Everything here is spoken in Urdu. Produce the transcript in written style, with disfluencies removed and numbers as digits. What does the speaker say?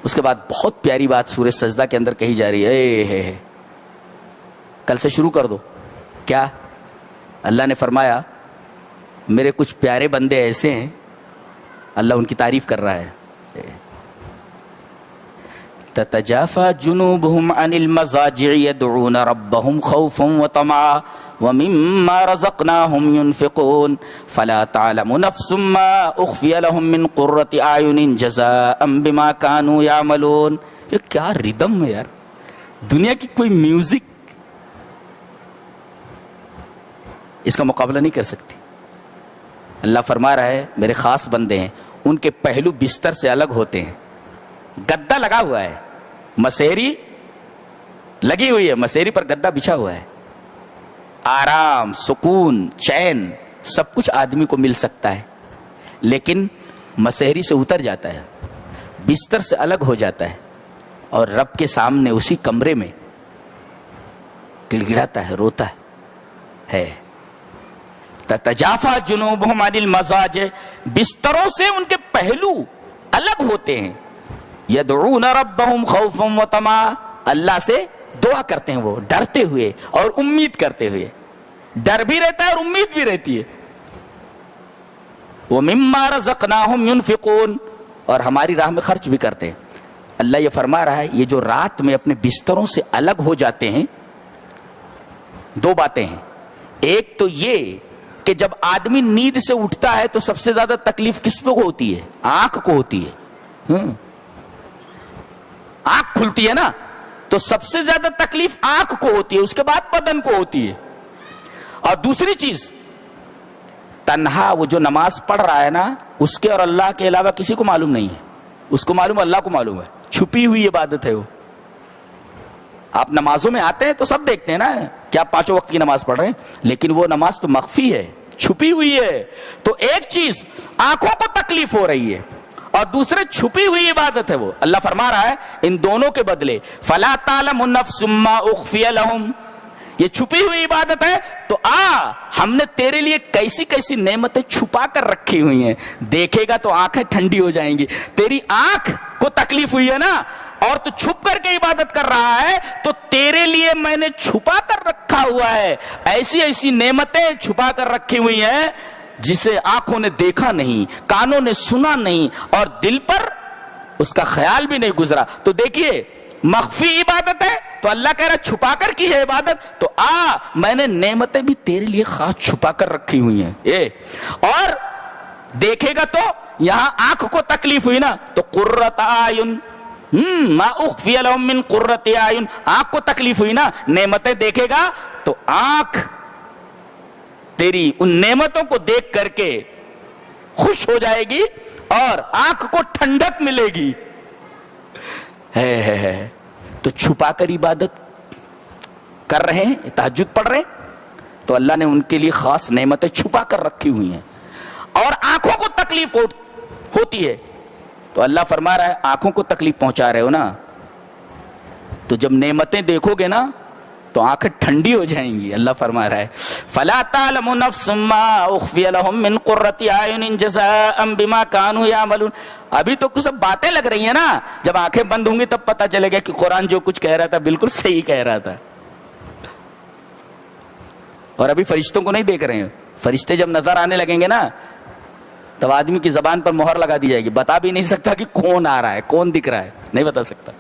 اس کے بعد بہت پیاری بات سورہ سجدہ کے اندر کہی جا رہی ہے، کل سے شروع کر دو. کیا؟ اللہ نے فرمایا میرے کچھ پیارے بندے ایسے ہیں، اللہ ان کی تعریف کر رہا ہے. تتجافى جنوبهم عن المضاجع يدعون ربهم خوفا وطمعا ومما رزقناهم ينفقون فلا تعلم نفس ما اخفي لهم من قرة اعين جزاء بما كانوا يعملون. یہ کیا ردم ہے یار، دنیا کی کوئی میوزک اس کا مقابلہ نہیں کر سکتی. اللہ فرما رہا ہے میرے خاص بندے ہیں، ان کے پہلو بستر سے الگ ہوتے ہیں. گدا لگا ہوا ہے، مسیری لگی ہوئی ہے، مسیری پر گدا بچھا ہوا ہے. آرام، سکون، چین سب کچھ آدمی کو مل سکتا ہے، لیکن مسیری سے اتر جاتا ہے، بستر سے الگ ہو جاتا ہے اور رب کے سامنے اسی کمرے میں گڑ گڑاتا ہے، روتا ہے. تتجافى جنوبهم عن المضاجع، بستروں سے ان کے پہلو الگ ہوتے ہیں. یدعون ربهم خوفا وطمعا، اللہ سے دعا کرتے ہیں وہ ڈرتے ہوئے اور امید کرتے ہوئے. ڈر بھی رہتا ہے اور امید بھی رہتی ہے. ومما رزقناهم ينفقون، اور ہماری راہ میں خرچ بھی کرتے ہیں. اللہ یہ فرما رہا ہے یہ جو رات میں اپنے بستروں سے الگ ہو جاتے ہیں، دو باتیں ہیں. ایک تو یہ کہ جب آدمی نیند سے اٹھتا ہے تو سب سے زیادہ تکلیف کس کو ہوتی ہے؟ آنکھ کو ہوتی ہے. آنکھ کھلتی ہے نا تو سب سے زیادہ تکلیف آنکھ کو ہوتی ہے، اس کے بعد بدن کو ہوتی ہے. اور دوسری چیز، تنہا وہ جو نماز پڑھ رہا ہے نا، اس کے اور اللہ کے علاوہ کسی کو معلوم نہیں ہے. اس کو معلوم ہے، اللہ کو معلوم ہے. چھپی ہوئی عبادت ہے وہ. آپ نمازوں میں آتے ہیں تو سب دیکھتے ہیں نا کہ آپ 5 وقت کی نماز پڑھ رہے ہیں، لیکن وہ نماز تو مخفی ہے، چھپی ہوئی ہے. تو ایک چیز آنکھوں کو تکلیف ہو رہی ہے اور دوسرے چھپی ہوئی عبادت ہے وہ. اللہ فرما رہا ہے ان دونوں کے بدلے فلا تعلم نفس ما اخفی لهم، یہ چھپی ہوئی عبادت ہے تو ہم نے تیرے لیے کیسی کیسی نعمتیں چھپا کر رکھی ہوئی ہیں، دیکھے گا تو آنکھیں ٹھنڈی ہو جائیں گی. تیری آنکھ کو تکلیف ہوئی ہے نا اور تو چھپ کر کے عبادت کر رہا ہے، تو تیرے لیے میں نے چھپا کر رکھا ہوا ہے. ایسی ایسی نعمتیں چھپا کر رکھی ہوئی ہیں جسے آنکھوں نے دیکھا نہیں، کانوں نے سنا نہیں اور دل پر اس کا خیال بھی نہیں گزرا. تو دیکھیے مخفی عبادت ہے تو اللہ کہہ رہا چھپا کر کی ہے عبادت، تو میں نے نعمتیں بھی تیرے لیے خاص چھپا کر رکھی ہوئی ہیں. اور دیکھے گا تو یہاں آنکھ کو تکلیف ہوئی نا تو قرۃ اعین، ما اخفی لهم من قرۃ اعین، آنکھ کو تکلیف ہوئی نا، نعمتیں دیکھے گا تو آنکھ تیری ان نعمتوں کو دیکھ کر کے خوش ہو جائے گی اور آنکھ کو ٹھنڈک ملے گی. ہے تو چھپا کر عبادت کر رہے ہیں، تہجد پڑھ رہے ہیں تو اللہ نے ان کے لیے خاص نعمتیں چھپا کر رکھی ہوئی ہیں. اور آنکھوں کو تکلیف ہوتی ہے تو اللہ فرما رہا ہے آنکھوں کو تکلیف پہنچا رہے ہو نا، تو جب نعمتیں دیکھو گے نا تو آنکھیں ٹھنڈی ہو جائیں گی. اللہ فرما رہا ہے فلا تعلم نفس ما اخفی لهم من قرۃ اعین جزاء بما كانوا يعملون. ابھی تو کچھ باتیں لگ رہی ہیں نا، جب آنکھیں بند ہوں گی تب پتہ چلے گا کہ قرآن جو کچھ کہہ رہا تھا بالکل صحیح کہہ رہا تھا. اور ابھی فرشتوں کو نہیں دیکھ رہے ہیں. فرشتے جب نظر آنے لگیں گے نا تب آدمی کی زبان پر مہر لگا دی جائے گی، بتا بھی نہیں سکتا کہ کون آ رہا ہے، کون دکھ رہا ہے، نہیں بتا سکتا.